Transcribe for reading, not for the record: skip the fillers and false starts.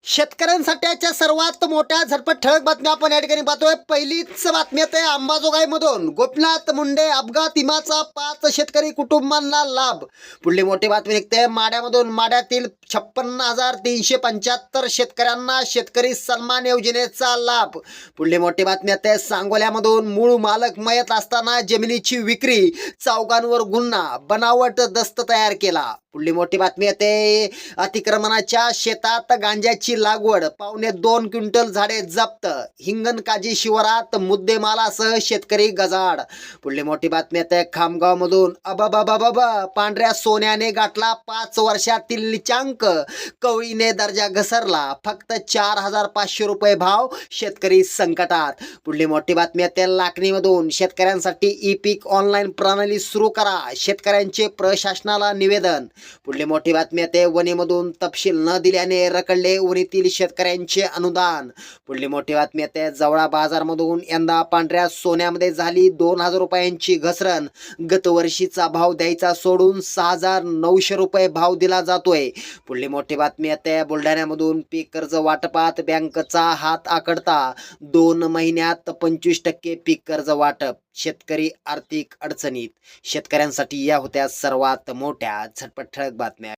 शेतकऱ्यांसाठीच्या सर्वात मोठ्या झटपट ठळक बातम्या आपण या ठिकाणी पाहतोय। पहिलीच बातमी आहे अंबाजोगाईमधून गोपीनाथ मुंडे अपघात विम्याचा 5 शेतकरी कुटुंबांना लाभ। पुढली मोठी बातमी निघते माड्यामधून। माड्यातील 56,375 शेतकऱ्यांना शेतकरी सन्मान योजनेचा लाभ। पुढली मोठी बातमी आहे सांगोल्यामधून मूळ मालक मयत असताना जमिनीची विक्री, चौघांवर गुन्हा, बनावट दस्त तयार केला। पुढली मोठी बातमी आहे अतिक्रमणाच्या शेतात गांजाची लागवड, 2.25 क्विंटल झाडे जप्त। हिंगणकाजी शिवारात मुद्देमालासह शेतकरी गजाड। पुढली मोठी बातमी आहे खामगाव मधून पांढऱ्या सोन्याने गाठला 5 वर्षातील नीचांक, कवळीने दर्जा घसरला, फक्त 4,500 रुपये भाव, शेतकरी संकटात। पुढली मोठी बातमी आहे लाखनीमधून शेतकऱ्यांसाठी ई पीक ऑनलाईन प्रणाली सुरू करा, शेतकऱ्यांचे प्रशासनाला निवेदन। पुढली मोठी बातमी आहे वणीमधून तपशील न दिल्याने रखडले वणीतील शेतकऱ्यांचे अनुदान। पुढली मोठी बातमी आहे जवळा बाजारमधून यंदा पांढऱ्या सोन्यामध्ये झाली 2,000 रुपयांची घसरण, गतवर्षीचा भाव द्यायचा सोडून 6,900 रुपये भाव दिला जातोय। पुढली मोठी बातमी आहे बुलढाण्यामधून पीक कर्ज वाटपात बँकेचा हात आकडता, 2 महिन्यात 25% पीक कर्ज वाटप, शेतकरी आर्थिक अडचणीत। शेतकऱ्यांसाठी या होत्या सर्वात मोठ्या झटपट ठळक बातम्या।